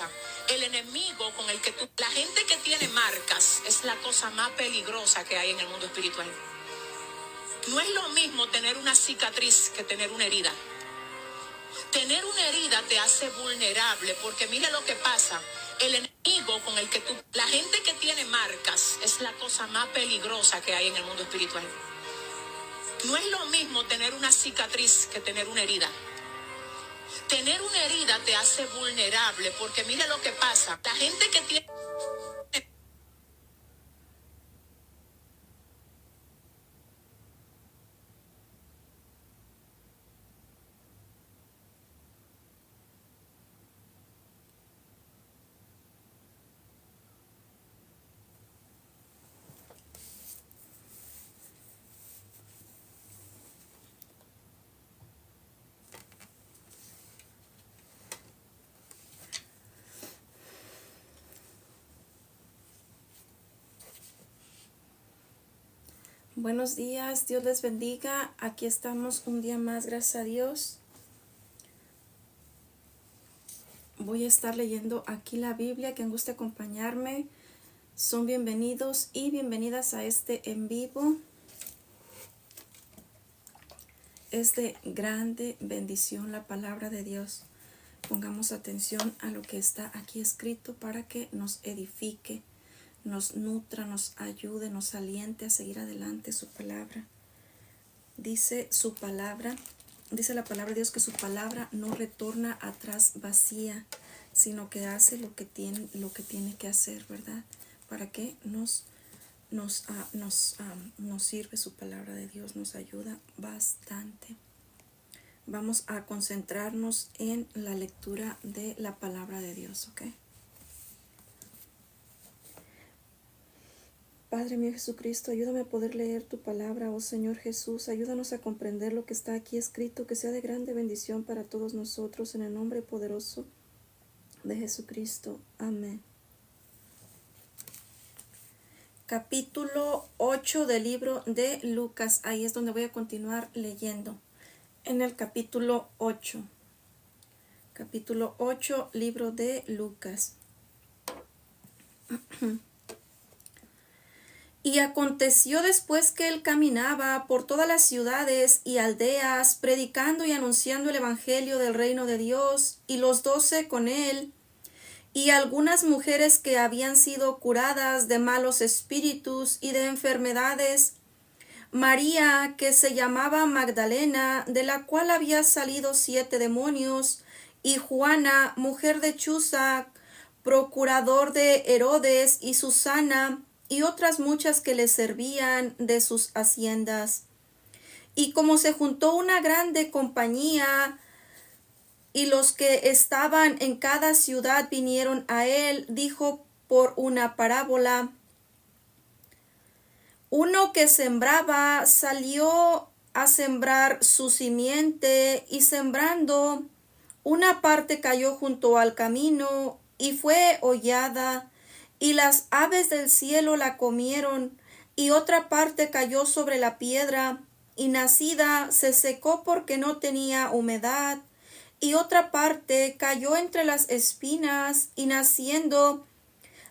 pasa? El enemigo con el que la gente que tiene marcas es la cosa más peligrosa que hay en el mundo espiritual. No es lo mismo tener una cicatriz que tener una herida. Tener una herida te hace vulnerable, porque mira lo que pasa. El enemigo con el que la gente que tiene marcas es la cosa más peligrosa que hay en el mundo espiritual. No es lo mismo tener una cicatriz que tener una herida. Tener una herida te hace vulnerable, porque mira lo que pasa. La gente que tiene... Buenos días, Dios les bendiga. Aquí estamos un día más, gracias a Dios. Voy a estar leyendo aquí la Biblia. Quien guste acompañarme, son bienvenidos y bienvenidas a este en vivo. Es de grande bendición la palabra de Dios. Pongamos atención a lo que está aquí escrito para que nos edifique, nos nutra, nos ayude, nos aliente a seguir adelante su palabra. Dice su palabra, dice la palabra de Dios que su palabra no retorna atrás vacía, sino que hace lo que tiene que hacer, ¿verdad? Para que nos sirve su palabra de Dios, nos ayuda bastante. Vamos a concentrarnos en la lectura de la palabra de Dios, ¿ok? Padre mío Jesucristo, ayúdame a poder leer tu palabra, oh Señor Jesús. Ayúdanos a comprender lo que está aquí escrito, que sea de grande bendición para todos nosotros, en el nombre poderoso de Jesucristo. Amén. Capítulo 8 del libro de Lucas. Ahí es donde voy a continuar leyendo. En el capítulo 8. Capítulo 8, libro de Lucas. Y aconteció después que él caminaba por todas las ciudades y aldeas, predicando y anunciando el evangelio del reino de Dios, y los 12 con él, y algunas mujeres que habían sido curadas de malos espíritus y de enfermedades, María, que se llamaba Magdalena, de la cual había salido 7 demonios, y Juana, mujer de Chuza, procurador de Herodes, y Susana, y otras muchas que le servían de sus haciendas. Y como se juntó una grande compañía, y los que estaban en cada ciudad vinieron a él, dijo por una parábola: uno que sembraba salió a sembrar su simiente, y sembrando, una parte cayó junto al camino, y fue hollada, y las aves del cielo la comieron, y otra parte cayó sobre la piedra, y nacida se secó porque no tenía humedad, y otra parte cayó entre las espinas, y naciendo,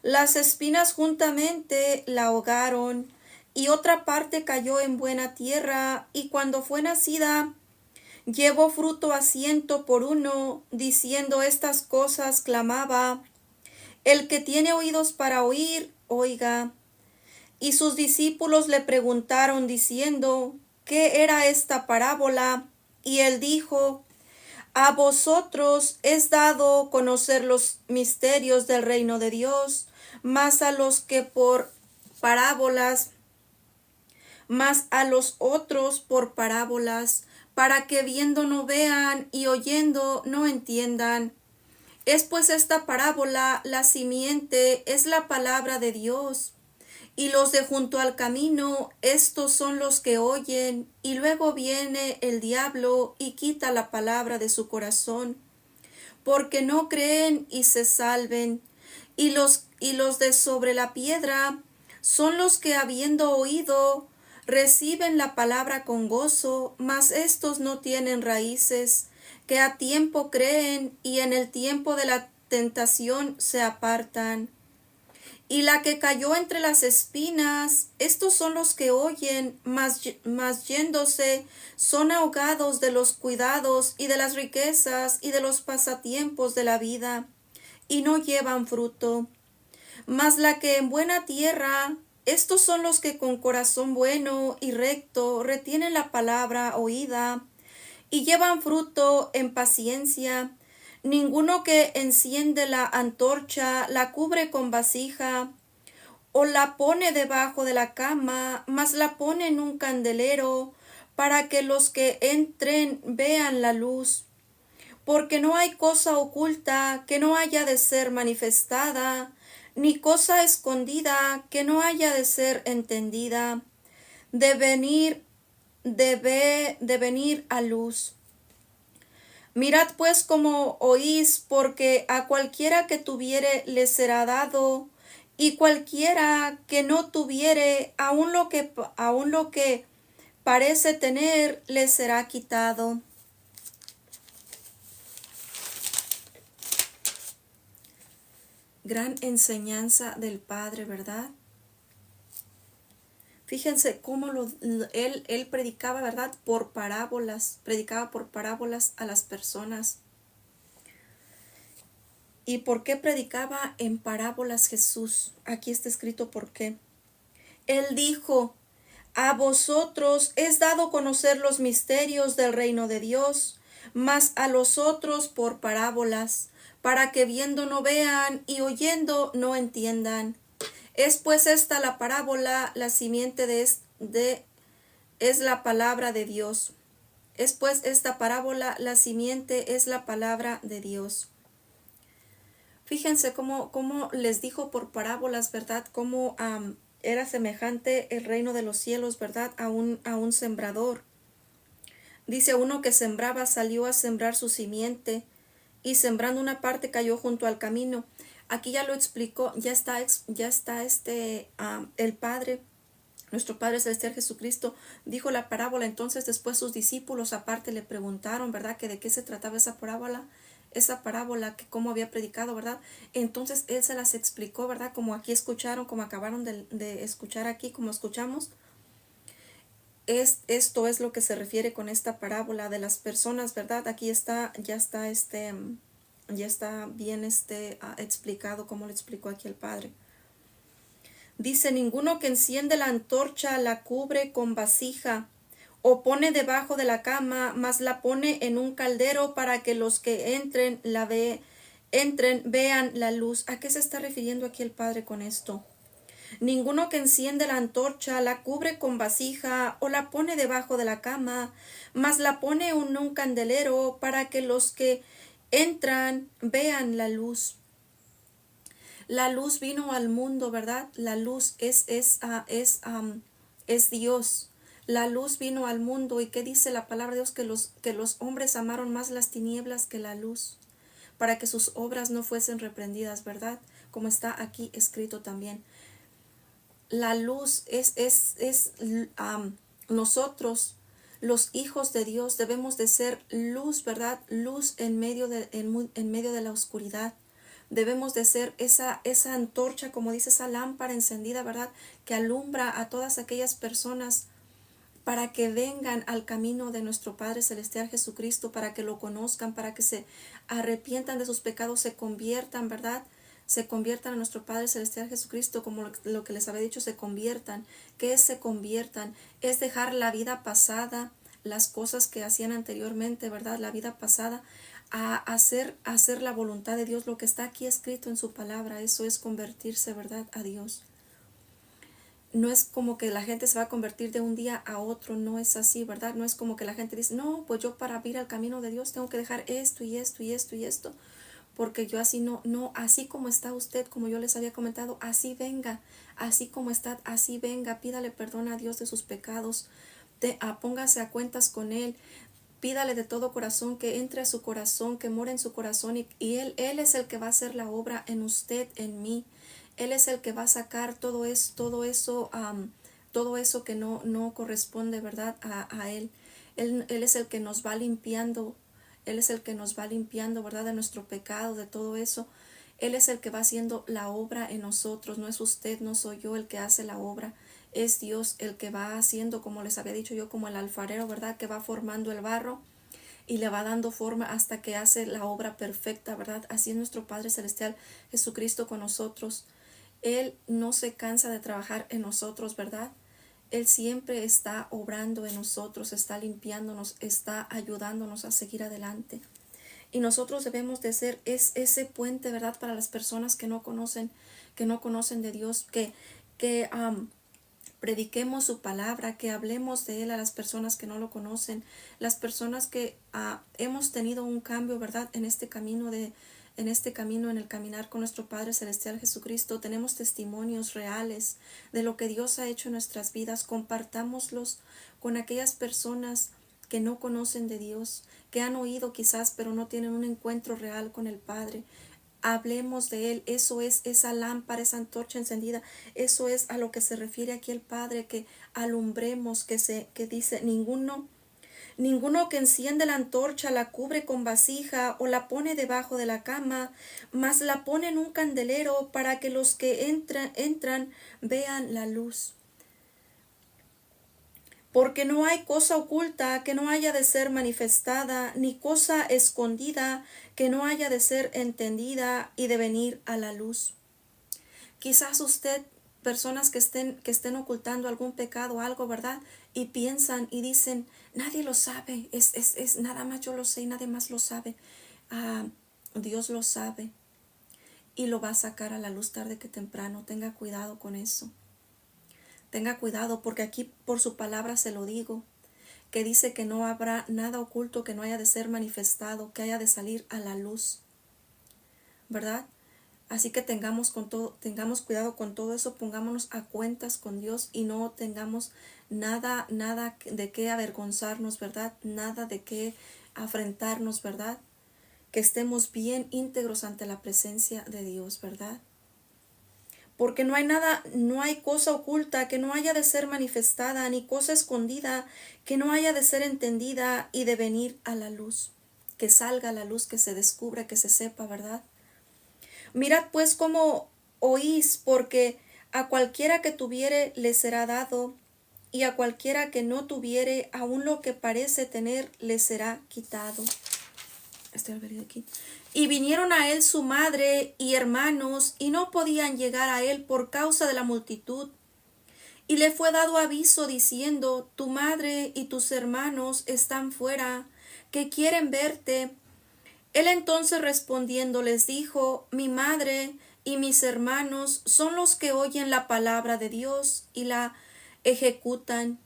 las espinas juntamente la ahogaron, y otra parte cayó en buena tierra, y cuando fue nacida, llevó fruto a 100 por uno, diciendo estas cosas clamaba: el que tiene oídos para oír, oiga. Y sus discípulos le preguntaron diciendo: ¿qué era esta parábola? Y él dijo: a vosotros es dado conocer los misterios del reino de Dios, mas a los que por parábolas, mas a los otros por parábolas, para que viendo no vean y oyendo no entiendan. Es pues esta parábola: la simiente es la palabra de Dios, y los de junto al camino, estos son los que oyen, y luego viene el diablo y quita la palabra de su corazón, porque no creen y se salven. Y los de sobre la piedra son los que, habiendo oído, reciben la palabra con gozo, mas estos no tienen raíces, que a tiempo creen, y en el tiempo de la tentación se apartan. Y la que cayó entre las espinas, estos son los que oyen, mas yéndose son ahogados de los cuidados y de las riquezas y de los pasatiempos de la vida, y no llevan fruto. Mas la que en buena tierra, estos son los que con corazón bueno y recto retienen la palabra oída, y llevan fruto en paciencia. Ninguno que enciende la antorcha la cubre con vasija, o la pone debajo de la cama, mas la pone en un candelero, para que los que entren vean la luz. Porque no hay cosa oculta que no haya de ser manifestada, ni cosa escondida que no haya de ser entendida, de venir a luz. Mirad pues cómo oís, porque a cualquiera que tuviere le será dado, y cualquiera que no tuviere, aun lo que parece tener, le será quitado. Gran enseñanza del Padre, ¿verdad? Fíjense cómo él predicaba, ¿verdad? Predicaba por parábolas a las personas. ¿Y por qué predicaba en parábolas Jesús? Aquí está escrito por qué. Él dijo: a vosotros es dado conocer los misterios del reino de Dios, mas a los otros por parábolas, para que viendo no vean y oyendo no entiendan. Es pues esta la parábola, la simiente es la palabra de Dios. Es pues esta parábola, la simiente es la palabra de Dios. Fíjense cómo les dijo por parábolas, ¿verdad? Cómo era semejante el reino de los cielos, ¿verdad? A un sembrador. Dice: uno que sembraba salió a sembrar su simiente, y sembrando una parte cayó junto al camino. Aquí ya lo explicó, ya está el Padre, nuestro Padre Celestial Jesucristo, dijo la parábola. Entonces después sus discípulos aparte le preguntaron, ¿verdad? Que de qué se trataba esa parábola, que cómo había predicado, ¿verdad? Entonces él se las explicó, ¿verdad? Como aquí escucharon, como acabaron de escuchar aquí, como escuchamos. Esto es lo que se refiere con esta parábola de las personas, ¿verdad? Aquí ya está bien explicado, como le explicó aquí el Padre. Dice: ninguno que enciende la antorcha la cubre con vasija, o pone debajo de la cama, mas la pone en un caldero, para que los que entren vean la luz. ¿A qué se está refiriendo aquí el Padre con esto? Ninguno que enciende la antorcha la cubre con vasija, o la pone debajo de la cama, mas la pone en un candelero, para que los que entran vean la luz. La luz vino al mundo, ¿verdad? La luz es Dios. La luz vino al mundo. ¿Y qué dice la palabra de Dios? Que los hombres amaron más las tinieblas que la luz, para que sus obras no fuesen reprendidas, ¿verdad? Como está aquí escrito también. La luz nosotros, los hijos de Dios, debemos de ser luz, ¿verdad? Luz en medio de la oscuridad. Debemos de ser esa antorcha, como dice, esa lámpara encendida, ¿verdad? Que alumbra a todas aquellas personas, para que vengan al camino de nuestro Padre Celestial Jesucristo, para que lo conozcan, para que se arrepientan de sus pecados, se conviertan, ¿verdad? Se conviertan a nuestro Padre Celestial Jesucristo, como lo que les había dicho, se conviertan. ¿Qué es se conviertan? Es dejar la vida pasada, las cosas que hacían anteriormente, ¿verdad? La vida pasada, a hacer la voluntad de Dios, lo que está aquí escrito en su palabra. Eso es convertirse, ¿verdad? A Dios. No es como que la gente se va a convertir de un día a otro, no es así, ¿verdad? No es como que la gente dice: no, pues yo para ir al camino de Dios tengo que dejar esto y esto y esto y esto, porque yo así no, así como está usted, como yo les había comentado, así venga, así como está, así venga, pídale perdón a Dios de sus pecados, póngase a cuentas con Él, pídale de todo corazón que entre a su corazón, que more en su corazón, y Él es el que va a hacer la obra en usted, en mí. Él es el que va a sacar todo eso que no corresponde, ¿verdad? A Él. Él es el que nos va limpiando Él es el que nos va limpiando, ¿verdad? De nuestro pecado, de todo eso. Él es el que va haciendo la obra en nosotros. No es usted, no soy yo el que hace la obra. Es Dios el que va haciendo, como les había dicho yo, como el alfarero, ¿verdad? Que va formando el barro y le va dando forma hasta que hace la obra perfecta, ¿verdad? Así es nuestro Padre Celestial Jesucristo con nosotros. Él no se cansa de trabajar en nosotros, ¿verdad? Él siempre está obrando en nosotros, está limpiándonos, está ayudándonos a seguir adelante. Y nosotros debemos de ser ese puente, ¿verdad? Para las personas que no conocen de Dios, que prediquemos su palabra, que hablemos de Él a las personas que no lo conocen, las personas que hemos tenido un cambio, ¿verdad? En este camino, en el caminar con nuestro Padre Celestial Jesucristo. Tenemos testimonios reales de lo que Dios ha hecho en nuestras vidas. Compartámoslos con aquellas personas que no conocen de Dios, que han oído quizás, pero no tienen un encuentro real con el Padre. Hablemos de Él. Eso es esa lámpara, esa antorcha encendida. Eso es a lo que se refiere aquí el Padre, que alumbremos, que dice, ninguno que enciende la antorcha la cubre con vasija o la pone debajo de la cama, mas la pone en un candelero para que los que entran vean la luz. Porque no hay cosa oculta que no haya de ser manifestada, ni cosa escondida que no haya de ser entendida y de venir a la luz. Quizás usted, personas que estén ocultando algún pecado o algo, ¿verdad? Y piensan y dicen, nadie lo sabe, es nada más yo lo sé y nadie más lo sabe. Dios lo sabe y lo va a sacar a la luz tarde que temprano. Tenga cuidado con eso. Tenga cuidado, porque aquí por su palabra se lo digo, que dice que no habrá nada oculto que no haya de ser manifestado, que haya de salir a la luz, ¿verdad? Así que tengamos cuidado con todo eso, pongámonos a cuentas con Dios y no tengamos nada de qué avergonzarnos, ¿verdad? Nada de qué afrentarnos, ¿verdad? Que estemos bien íntegros ante la presencia de Dios, ¿verdad? Porque no hay cosa oculta que no haya de ser manifestada, ni cosa escondida que no haya de ser entendida y de venir a la luz. Que salga a la luz, que se descubra, que se sepa, ¿verdad? Mirad pues cómo oís, porque a cualquiera que tuviere le será dado, y a cualquiera que no tuviere, aun lo que parece tener le será quitado. Aquí. Y vinieron a él su madre y hermanos, y no podían llegar a él por causa de la multitud. Y le fue dado aviso diciendo, tu madre y tus hermanos están fuera, que quieren verte. Él entonces respondiendo les dijo, mi madre y mis hermanos son los que oyen la palabra de Dios y la ejecutan.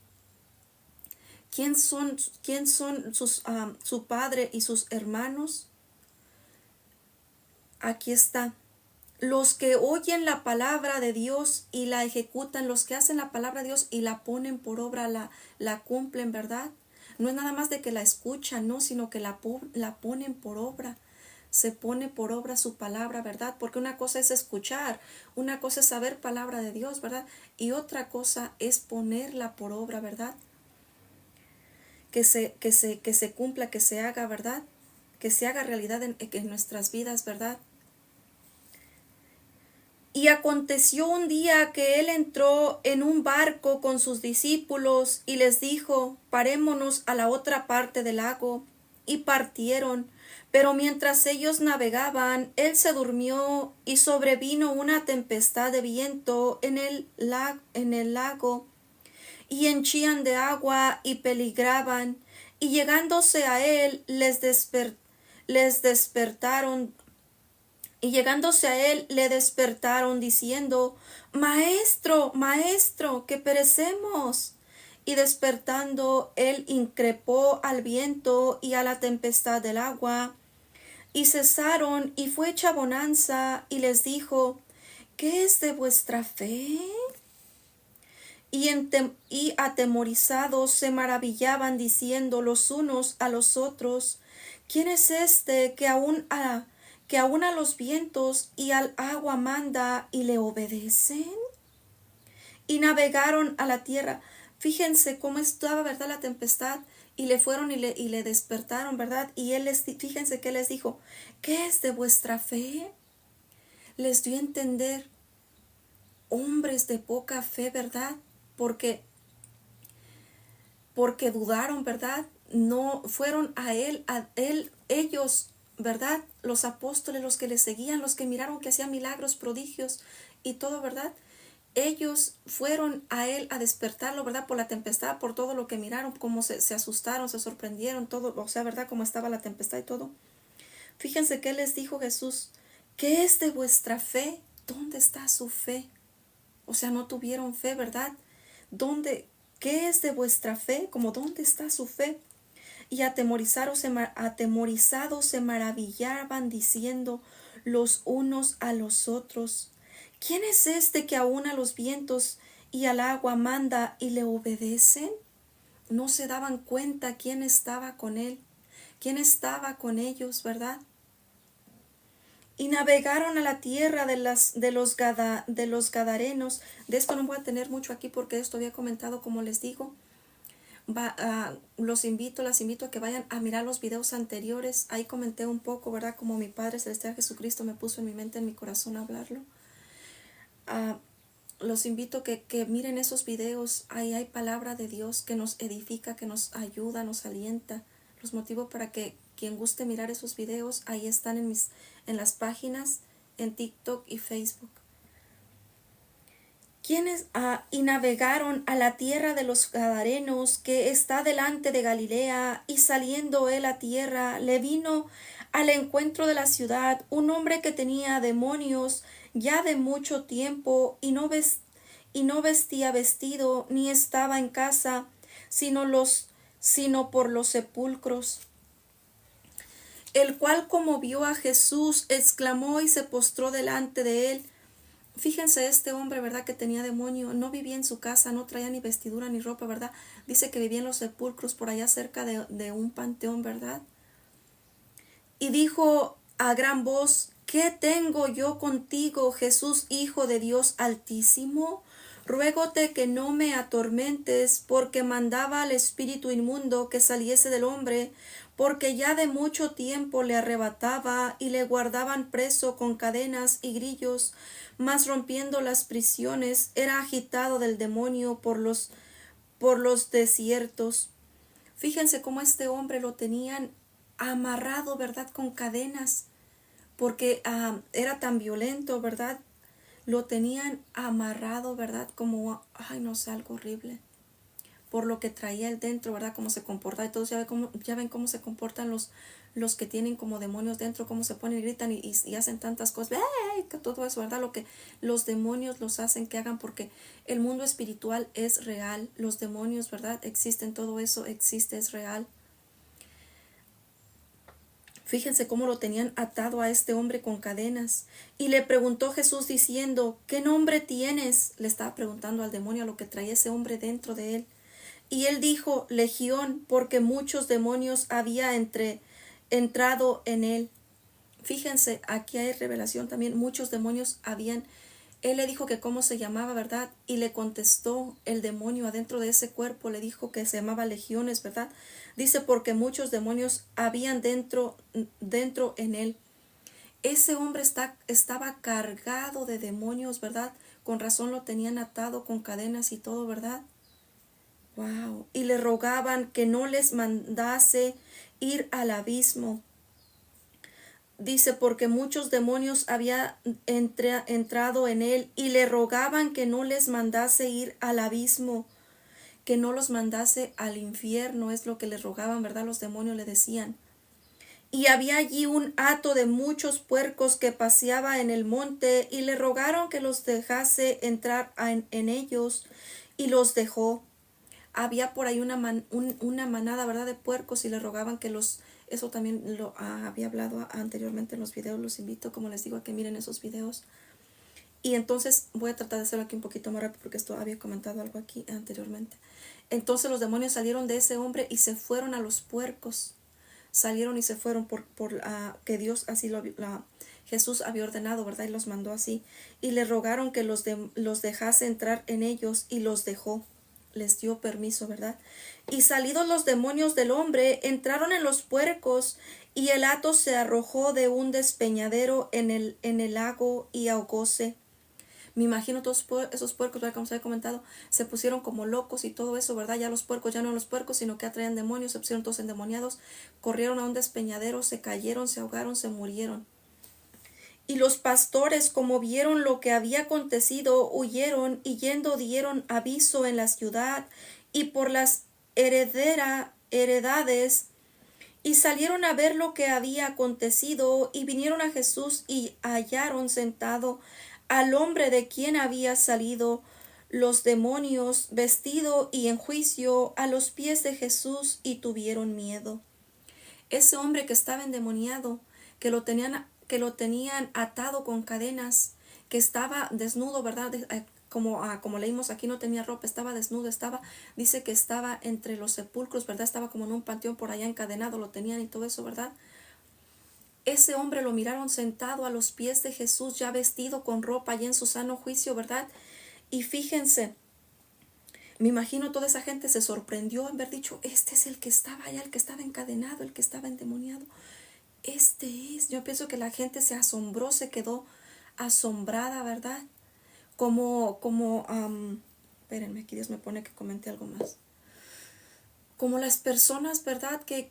¿Quién son su padre y sus hermanos? Aquí está. Los que oyen la palabra de Dios y la ejecutan, los que hacen la palabra de Dios y la ponen por obra, la cumplen, ¿verdad? No es nada más de que la escuchan, no, sino que la ponen por obra. Se pone por obra su palabra, ¿verdad? Porque una cosa es escuchar, una cosa es saber palabra de Dios, ¿verdad? Y otra cosa es ponerla por obra, ¿verdad? Que se cumpla, que se haga, ¿verdad? Que se haga realidad en nuestras vidas, ¿verdad? Y aconteció un día que él entró en un barco con sus discípulos y les dijo, parémonos a la otra parte del lago. Y partieron. Pero mientras ellos navegaban, él se durmió y sobrevino una tempestad de viento en el lago y henchían de agua y peligraban. Y llegándose a él, les despertaron. Y llegándose a él, le despertaron diciendo, Maestro, Maestro, que perecemos. Y despertando, él increpó al viento y a la tempestad del agua, y cesaron, y fue hecha bonanza, y les dijo, ¿qué es de vuestra fe? Y atemorizados se maravillaban, diciendo los unos a los otros, ¿quién es este que aún a los vientos y al agua manda y le obedecen? Y navegaron a la tierra. Fíjense cómo estaba, ¿verdad? La tempestad. Y le fueron y le despertaron, ¿verdad? Y fíjense que les dijo, ¿qué es de vuestra fe? Les dio a entender, hombres de poca fe, ¿verdad? Porque dudaron, ¿verdad? No fueron a él, ellos, ¿verdad? Los apóstoles, los que le seguían, los que miraron que hacía milagros, prodigios y todo, ¿verdad? Ellos fueron a él a despertarlo, ¿verdad? Por la tempestad, por todo lo que miraron, cómo se asustaron, se sorprendieron, todo, o sea, ¿verdad? Cómo estaba la tempestad y todo. Fíjense qué les dijo Jesús, ¿qué es de vuestra fe? ¿Dónde está su fe? O sea, no tuvieron fe, ¿verdad? ¿Qué es de vuestra fe? Como, ¿dónde está su fe? Y atemorizados se maravillaban diciendo los unos a los otros, ¿quién es este que aún a los vientos y al agua manda y le obedecen? No se daban cuenta quién estaba con él, quién estaba con ellos, ¿verdad? Y navegaron a la tierra de los Gadarenos. De esto no voy a tener mucho aquí porque esto había comentado, como les digo. Las invito a que vayan a mirar los videos anteriores. Ahí comenté un poco, ¿verdad? Como mi Padre Celestial Jesucristo me puso en mi mente, en mi corazón hablarlo. Los invito a que miren esos videos. Ahí hay palabra de Dios que nos edifica, que nos ayuda, nos alienta. Los motivo para que quien guste mirar esos videos, ahí están en las páginas, en TikTok y Facebook. Y navegaron a la tierra de los Gadarenos, que está delante de Galilea, y saliendo él a tierra, le vino al encuentro de la ciudad un hombre que tenía demonios ya de mucho tiempo, y no vestía vestido, ni estaba en casa, sino por los sepulcros. El cual, como vio a Jesús, exclamó y se postró delante de él. Fíjense, este hombre, ¿verdad? Que tenía demonio, no vivía en su casa, no traía ni vestidura ni ropa, ¿verdad? Dice que vivía en los sepulcros por allá cerca de un panteón, ¿verdad? Y dijo a gran voz, ¿qué tengo yo contigo, Jesús, Hijo de Dios Altísimo? Ruégote que no me atormentes, porque mandaba al espíritu inmundo que saliese del hombre, porque ya de mucho tiempo le arrebataba y le guardaban preso con cadenas y grillos, mas rompiendo las prisiones era agitado del demonio por los desiertos. Fíjense cómo este hombre lo tenían amarrado, ¿verdad? Con cadenas, porque era tan violento, ¿verdad? Lo tenían amarrado, ¿verdad? Como, ay, no sé, algo horrible. Por lo que traía él dentro, ¿verdad? Cómo se comportaba. Y todos ya ven cómo se comportan los que tienen como demonios dentro, cómo se ponen y gritan y hacen tantas cosas. ¡Ey! Todo eso, ¿verdad? Lo que los demonios los hacen que hagan, porque el mundo espiritual es real. Los demonios, ¿verdad? Existen, todo eso existe, es real. Fíjense cómo lo tenían atado a este hombre con cadenas. Y le preguntó Jesús diciendo, ¿qué nombre tienes? Le estaba preguntando al demonio a lo que traía ese hombre dentro de él. Y él dijo, Legión, porque muchos demonios había entrado en él. Fíjense, aquí hay revelación también, muchos demonios habían. Él le dijo que cómo se llamaba, ¿verdad? Y le contestó el demonio adentro de ese cuerpo, le dijo que se llamaba legiones, ¿verdad? Dice, porque muchos demonios habían dentro en él. Ese hombre estaba cargado de demonios, ¿verdad? Con razón lo tenían atado con cadenas y todo, ¿verdad? Wow. Y le rogaban que no les mandase ir al abismo. Dice, porque muchos demonios habían entrado en él, y le rogaban que no les mandase ir al abismo, que no los mandase al infierno, es lo que le rogaban, ¿verdad? Los demonios le decían. Y había allí un hato de muchos puercos que paseaba en el monte, y le rogaron que los dejase entrar en ellos, y los dejó. Había por ahí una manada, ¿verdad? De puercos, y le rogaban que eso también lo había hablado anteriormente en los videos. Los invito, como les digo, a que miren esos videos. Y entonces voy a tratar de hacerlo aquí un poquito más rápido porque esto había comentado algo aquí anteriormente. Entonces los demonios salieron de ese hombre y se fueron a los puercos. Salieron y se fueron por que Dios así Jesús había ordenado, ¿verdad? Y los mandó así. Y le rogaron que los dejase entrar en ellos, y los dejó. les dio permiso, ¿verdad? Y salidos los demonios del hombre, entraron en los puercos, y el hato se arrojó de un despeñadero en el lago y ahogóse. Me imagino todos esos puercos, ¿verdad? Como se había comentado, se pusieron como locos y todo eso, ¿verdad? Ya los puercos ya no eran los puercos, sino que atraían demonios, se pusieron todos endemoniados, corrieron a un despeñadero, se cayeron, se ahogaron, se murieron. Y los pastores, como vieron lo que había acontecido, huyeron y yendo dieron aviso en la ciudad y por las heredades, y salieron a ver lo que había acontecido, y vinieron a Jesús y hallaron sentado al hombre de quien había salido los demonios, vestido y en juicio, a los pies de Jesús, y tuvieron miedo. Ese hombre que estaba endemoniado, que lo tenían atado con cadenas, que estaba desnudo, ¿verdad? Como leímos aquí, no tenía ropa, estaba desnudo, dice que estaba entre los sepulcros, ¿verdad? Estaba como en un panteón por allá encadenado, lo tenían y todo eso, ¿verdad? Ese hombre lo miraron sentado a los pies de Jesús, ya vestido con ropa, ya en su sano juicio, ¿verdad? Y fíjense, me imagino toda esa gente se sorprendió en haber dicho, este es el que estaba allá, el que estaba encadenado, el que estaba endemoniado. Este es. Yo pienso que la gente se asombró, se quedó asombrada, ¿verdad? Espérenme, aquí Dios me pone que comente algo más. Como las personas, ¿verdad? Que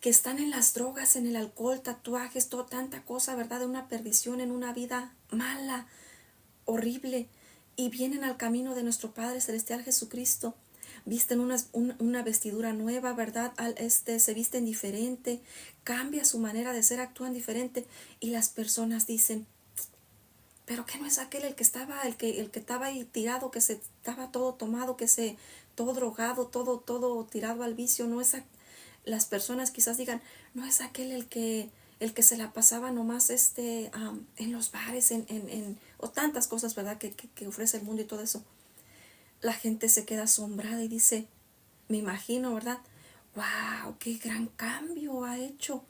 están en las drogas, en el alcohol, tatuajes, tanta cosa, ¿verdad? De una perdición en una vida mala, horrible, y vienen al camino de nuestro Padre Celestial Jesucristo. Visten una vestidura nueva, ¿verdad? Se visten diferente, cambia su manera de ser, actúan diferente, y las personas dicen, pero que no es aquel el que estaba ahí tirado, que se estaba todo tomado, todo drogado, todo tirado al vicio. No es las personas quizás digan, no es aquel el que se la pasaba nomás en los bares, o tantas cosas, ¿verdad? Que ofrece el mundo y todo eso. La gente se queda asombrada y dice, me imagino, ¿verdad? ¡Wow! ¡Qué gran cambio ha hecho!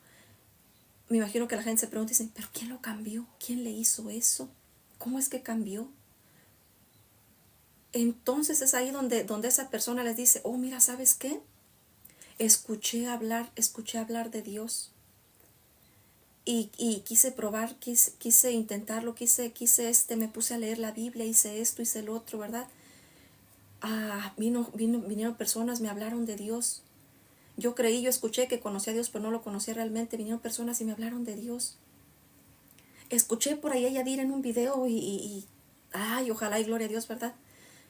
Me imagino que la gente se pregunta y dice, ¿pero quién lo cambió? ¿Quién le hizo eso? ¿Cómo es que cambió? Entonces es ahí donde esa persona les dice, oh, mira, ¿sabes qué? Escuché hablar de Dios. Y quise probar, quise intentarlo, me puse a leer la Biblia, hice esto, hice el otro, ¿verdad? Vinieron personas, me hablaron de Dios. Yo escuché que conocía a Dios, pero no lo conocía realmente. Vinieron personas y me hablaron de Dios. Escuché por ahí a Yadir en un video ay, ojalá y gloria a Dios, ¿verdad?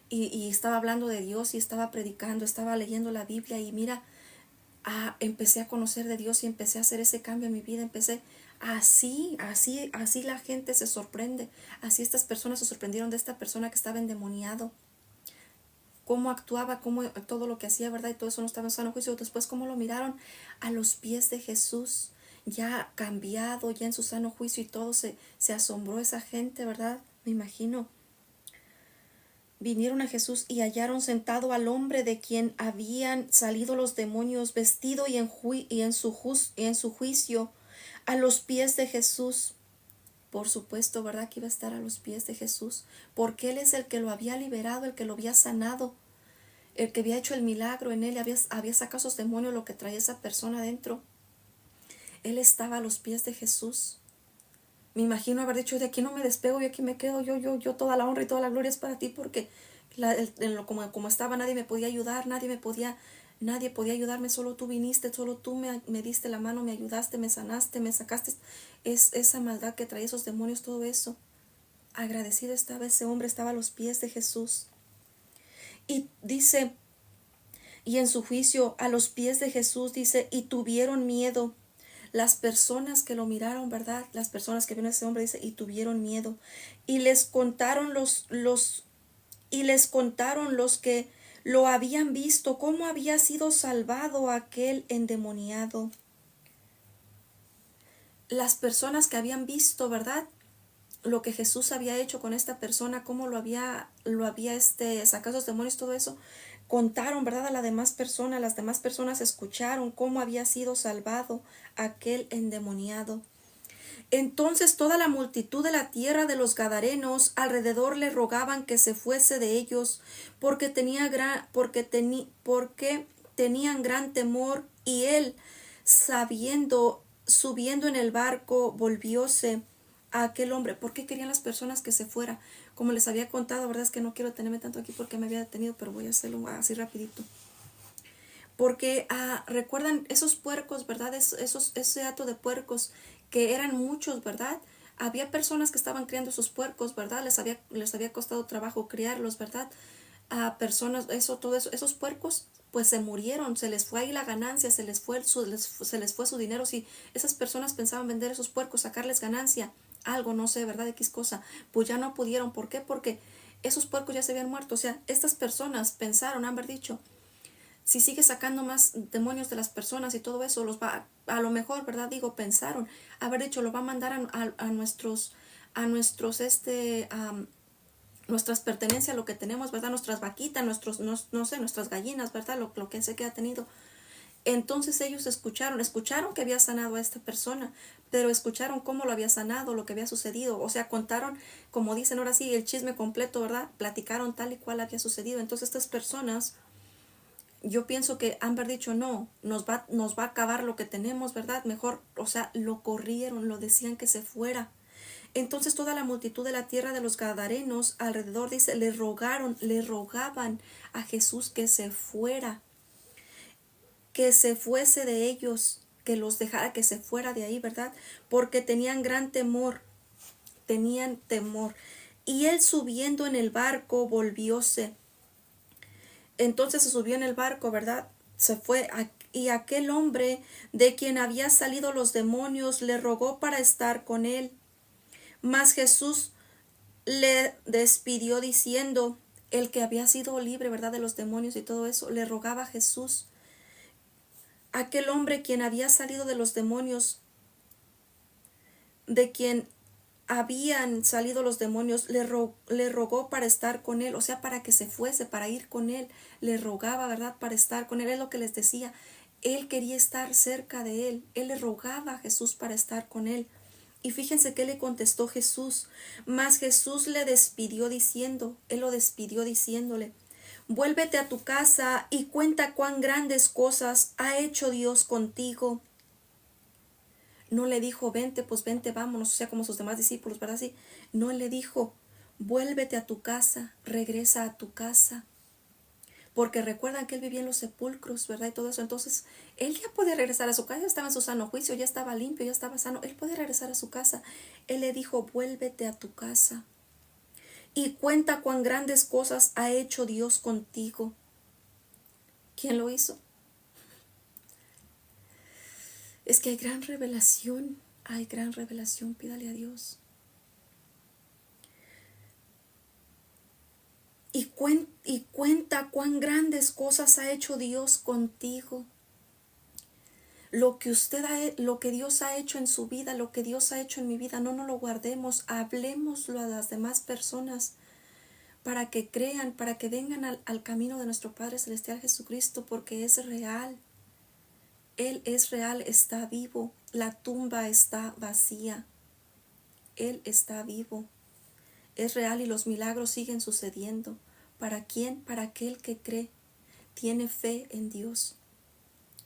Y estaba hablando de Dios y estaba predicando, estaba leyendo la Biblia y mira, empecé a conocer de Dios y empecé a hacer ese cambio en mi vida. Así la gente se sorprende. Así estas personas se sorprendieron de esta persona que estaba endemoniado. Cómo actuaba, cómo todo lo que hacía, ¿verdad? Y todo eso no estaba en sano juicio. Después cómo lo miraron a los pies de Jesús, ya cambiado, ya en su sano juicio, y todo se asombró esa gente, ¿verdad? Me imagino. Vinieron a Jesús y hallaron sentado al hombre de quien habían salido los demonios, vestido y en su juicio, a los pies de Jesús. Por supuesto, ¿verdad? Que iba a estar a los pies de Jesús, porque Él es el que lo había liberado, el que lo había sanado, el que había hecho el milagro en Él, había sacado esos demonios, lo que traía esa persona adentro. Él estaba a los pies de Jesús. Me imagino haber dicho, de aquí no me despego, yo aquí me quedo, yo toda la honra y toda la gloria es para ti, porque como estaba nadie me podía ayudar, nadie podía ayudarme, solo tú viniste, solo tú me diste la mano, me ayudaste, me sanaste, me sacaste esa maldad que traía esos demonios, todo eso. Agradecido estaba ese hombre, estaba a los pies de Jesús. Y dice, y en su juicio a los pies de Jesús, dice, y tuvieron miedo. Las personas que lo miraron, ¿verdad? Las personas que vieron a ese hombre, dice, y tuvieron miedo. Y les contaron los que lo habían visto, cómo había sido salvado aquel endemoniado. Las personas que habían visto, ¿verdad? Lo que Jesús había hecho con esta persona, cómo lo había sacado esos demonios, todo eso, contaron, ¿verdad? Las demás personas escucharon cómo había sido salvado aquel endemoniado. Entonces toda la multitud de la tierra de los Gadarenos alrededor le rogaban que se fuese de ellos, porque tenían gran temor, y él, subiendo en el barco, volvióse a aquel hombre. ¿Por qué querían las personas que se fuera? Como les había contado, verdad es que no quiero detenerme tanto aquí porque me había detenido, pero voy a hacerlo así rapidito. Porque recuerdan esos puercos, ¿verdad? Ese hato de puercos, que eran muchos, ¿verdad? Había personas que estaban criando esos puercos, ¿verdad? Les había costado trabajo criarlos, ¿verdad? A personas, todo eso, esos puercos, pues se murieron, se les fue ahí la ganancia, se les fue su dinero. Si esas personas pensaban vender esos puercos, sacarles ganancia, algo, no sé, ¿verdad? X cosa, pues ya no pudieron. ¿Por qué? Porque esos puercos ya se habían muerto. O sea, estas personas pensaron, haber dicho, si sigue sacando más demonios de las personas y todo eso, los va, a lo mejor, ¿verdad? Digo, pensaron, haber dicho, lo va a mandar a nuestras pertenencias, lo que tenemos, ¿verdad? Nuestras vaquitas, no sé, nuestras gallinas, ¿verdad? Lo que sé que ha tenido. Entonces ellos escucharon que había sanado a esta persona, pero escucharon cómo lo había sanado, lo que había sucedido. O sea, contaron, como dicen ahora sí, el chisme completo, ¿verdad? Platicaron tal y cual había sucedido. Entonces estas personas, yo pienso que han dicho, no, nos va a acabar lo que tenemos, ¿verdad? Mejor, o sea, lo corrieron, lo decían que se fuera. Entonces toda la multitud de la tierra de los Gadarenos alrededor, dice, le rogaban a Jesús que se fuera, que se fuese de ellos, que los dejara, que se fuera de ahí, ¿verdad? Porque tenían gran temor, tenían temor. Y él, subiendo en el barco, volvióse. Entonces se subió en el barco, ¿verdad? Se fue, y aquel hombre de quien había salido los demonios le rogó para estar con él. Mas Jesús le despidió diciendo, el que había sido libre, ¿verdad? De los demonios y todo eso, le rogaba a Jesús. Aquel hombre quien había salido de los demonios, de quien habían salido los demonios, le rogó para estar con él, o sea, para que se fuese, para ir con él, le rogaba, ¿verdad? Para estar con él, es lo que les decía, él quería estar cerca de él le rogaba a Jesús para estar con él. Y fíjense que le contestó Jesús, mas Jesús le despidió diciendo, él lo despidió diciéndole, vuélvete a tu casa y cuenta cuán grandes cosas ha hecho Dios contigo. No le dijo, vente, pues vente, vámonos, o sea, como sus demás discípulos, ¿verdad? Sí. No le dijo, vuélvete a tu casa, regresa a tu casa. Porque recuerdan que él vivía en los sepulcros, ¿verdad? Y todo eso. Entonces, él ya podía regresar a su casa, ya estaba en su sano juicio, ya estaba limpio, ya estaba sano. Él podía regresar a su casa. Él le dijo, vuélvete a tu casa y cuenta cuán grandes cosas ha hecho Dios contigo. ¿Quién lo hizo? Es que hay gran revelación, pídale a Dios. Y cuenta cuán grandes cosas ha hecho Dios contigo. Lo que Dios ha hecho en su vida, lo que Dios ha hecho en mi vida, no nos lo guardemos, hablemoslo a las demás personas para que crean, para que vengan al camino de nuestro Padre Celestial Jesucristo, porque es real. Él es real, está vivo, la tumba está vacía. Él está vivo. Es real y los milagros siguen sucediendo. ¿Para quién? Para aquel que cree, tiene fe en Dios.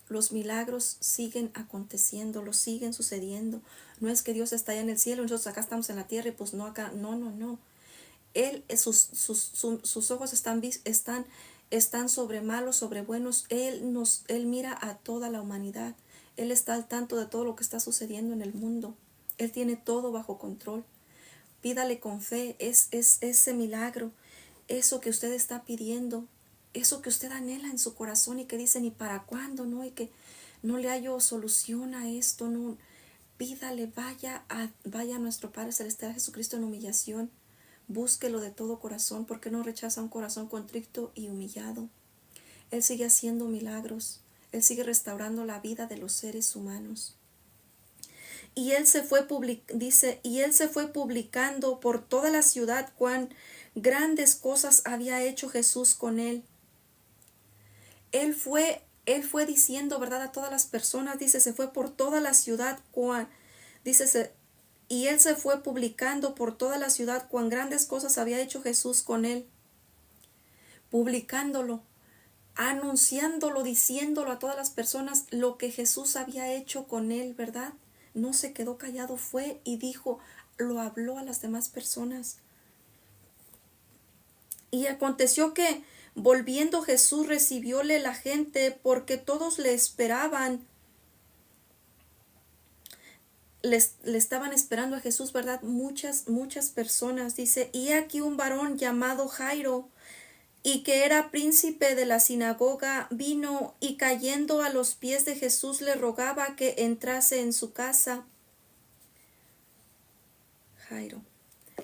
Los milagros siguen aconteciendo, los siguen sucediendo. No es que Dios está allá en el cielo y nosotros acá estamos en la tierra y pues no acá. No. Él, sus ojos están sobre malos, sobre buenos. Él mira a toda la humanidad. Él está al tanto de todo lo que está sucediendo en el mundo. Él tiene todo bajo control. Pídale con fe, es ese milagro, eso que usted está pidiendo, eso que usted anhela en su corazón y que dice, ¿ni para cuándo? ¿No? Y que no le hallo solución a esto, no. Pídale, vaya a nuestro Padre Celestial Jesucristo en humillación. Búsquelo de todo corazón, porque no rechaza un corazón contrito y humillado. Él sigue haciendo milagros, Él sigue restaurando la vida de los seres humanos. Y él se fue publicando por toda la ciudad cuán grandes cosas había hecho Jesús con él. Él fue diciendo, ¿verdad? A todas las personas, dice, se fue por toda la ciudad, dice, Y él se fue publicando por toda la ciudad cuán grandes cosas había hecho Jesús con él, publicándolo, anunciándolo, diciéndolo a todas las personas lo que Jesús había hecho con él, ¿verdad? No se quedó callado, fue y dijo, lo habló a las demás personas. Y aconteció que, volviendo Jesús, recibióle la gente, porque todos le esperaban. Le estaban esperando a Jesús, ¿verdad? Muchas personas. Dice, y aquí un varón llamado Jairo, y que era príncipe de la sinagoga, vino y cayendo a los pies de Jesús le rogaba que entrase en su casa. Jairo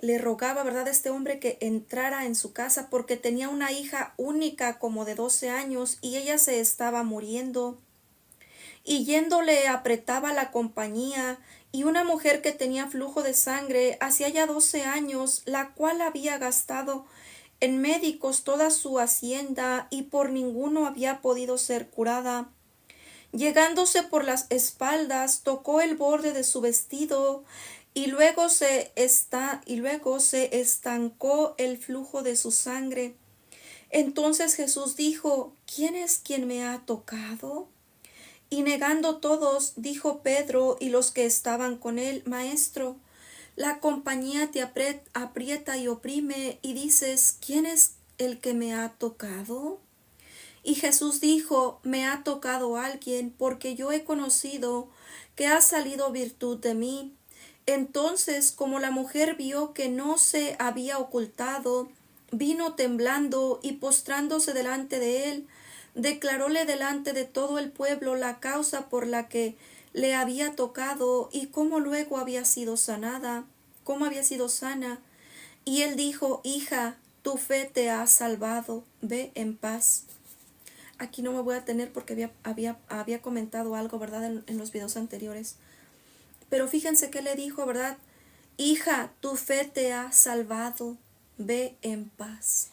le rogaba, ¿verdad?, este hombre que entrara en su casa porque tenía una hija única como de 12 años y ella se estaba muriendo. Y yéndole apretaba la compañía, y una mujer que tenía flujo de sangre hacía ya 12 años, la cual había gastado en médicos toda su hacienda y por ninguno había podido ser curada. Llegándose por las espaldas, tocó el borde de su vestido, y luego se estancó el flujo de su sangre. Entonces Jesús dijo, ¿quién es quien me ha tocado? Y negando todos, dijo Pedro y los que estaban con él, Maestro, la compañía te aprieta y oprime, y dices, ¿quién es el que me ha tocado? Y Jesús dijo, me ha tocado alguien, porque yo he conocido que ha salido virtud de mí. Entonces, como la mujer vio que no se había ocultado, vino temblando y postrándose delante de él, declaróle delante de todo el pueblo la causa por la que le había tocado y cómo luego había sido sanada, cómo había sido sana. Y él dijo, hija, tu fe te ha salvado, ve en paz. Aquí no me voy a tener porque había comentado algo, ¿verdad?, en los videos anteriores. Pero fíjense que le dijo, ¿verdad? Hija, tu fe te ha salvado, ve en paz.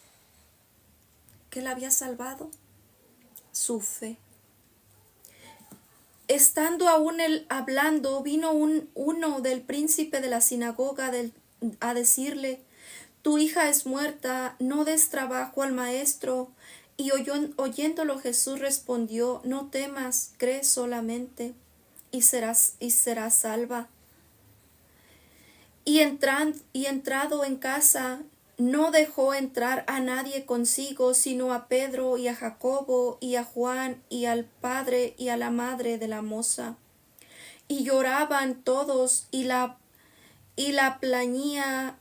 ¿Qué la había salvado? Su fe. Estando aún él hablando, vino uno del príncipe de la sinagoga a decirle, tu hija es muerta, no des trabajo al maestro. Y oyéndolo Jesús respondió, no temas, cree solamente, y serás salva. Y entrado en casa, no dejó entrar a nadie consigo, sino a Pedro y a Jacobo y a Juan y al padre y a la madre de la moza. Y lloraban todos y la plañían,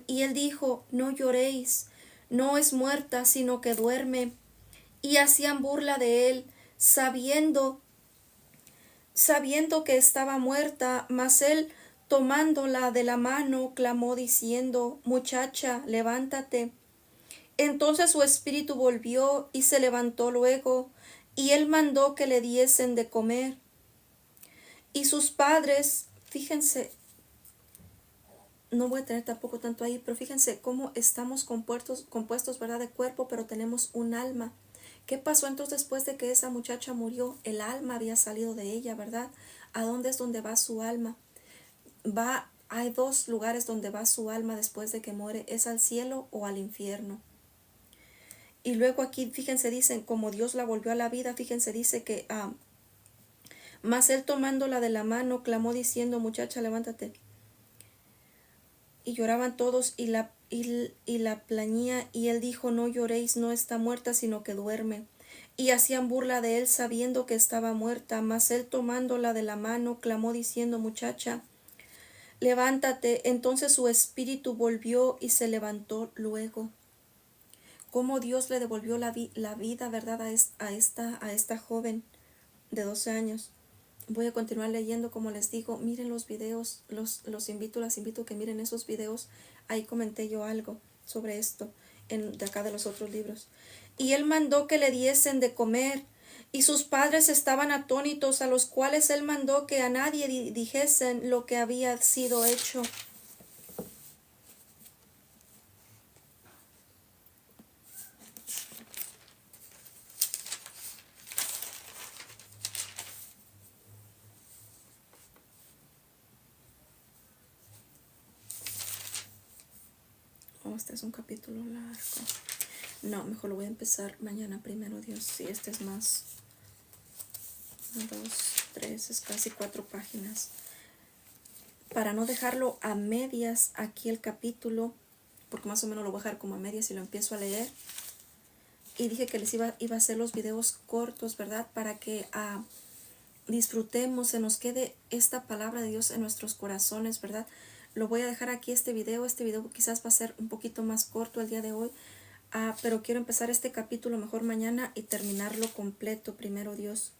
y él dijo, no lloréis, no es muerta, sino que duerme. Y hacían burla de él, sabiendo que estaba muerta, mas él, tomándola de la mano, clamó diciendo, muchacha, levántate. Entonces su espíritu volvió y se levantó luego, y él mandó que le diesen de comer. Y sus padres, fíjense, no voy a tener tampoco tanto ahí, pero fíjense cómo estamos compuestos, ¿verdad?, de cuerpo, pero tenemos un alma. ¿Qué pasó entonces después de que esa muchacha murió? El alma había salido de ella, ¿verdad? ¿A dónde es donde va su alma? Hay dos lugares donde va su alma después de que muere, es al cielo o al infierno. Y luego aquí, fíjense, dicen, como Dios la volvió a la vida, fíjense, dice que, mas él tomándola de la mano, clamó diciendo, muchacha, levántate. Y lloraban todos y la plañía, y él dijo, no lloréis, no está muerta, sino que duerme. Y hacían burla de él, sabiendo que estaba muerta, mas él tomándola de la mano, clamó diciendo, muchacha, levántate. Entonces su espíritu volvió y se levantó luego. Cómo Dios le devolvió la vida, ¿verdad?, a esta joven de 12 años. Voy a continuar leyendo, como les digo, miren los videos, las invito a que miren esos videos. Ahí comenté yo algo sobre esto, de acá de los otros libros. Y él mandó que le diesen de comer, y sus padres estaban atónitos, a los cuales él mandó que a nadie dijesen lo que había sido hecho. este es un capítulo largo. No, mejor lo voy a empezar mañana, primero Dios. Sí, este es más. 1, 2, 3, es casi 4 páginas. Para no dejarlo a medias aquí el capítulo, porque más o menos lo voy a dejar como a medias y lo empiezo a leer. Y dije que les iba a hacer los videos cortos, ¿verdad? Para que disfrutemos, se nos quede esta palabra de Dios en nuestros corazones, ¿verdad? Lo voy a dejar aquí este video quizás va a ser un poquito más corto el día de hoy, pero quiero empezar este capítulo mejor mañana y terminarlo completo, primero Dios.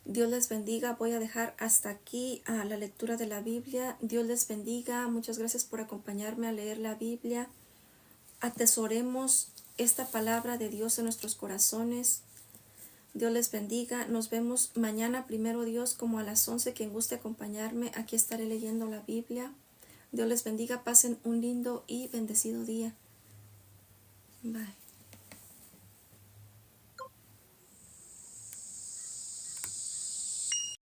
Dios les bendiga, voy a dejar hasta aquí la lectura de la Biblia. Dios les bendiga, muchas gracias por acompañarme a leer la Biblia. Atesoremos esta palabra de Dios en nuestros corazones. Dios les bendiga, nos vemos mañana, primero Dios, como a las 11, quien guste acompañarme, aquí estaré leyendo la Biblia. Dios les bendiga, pasen un lindo y bendecido día. Bye.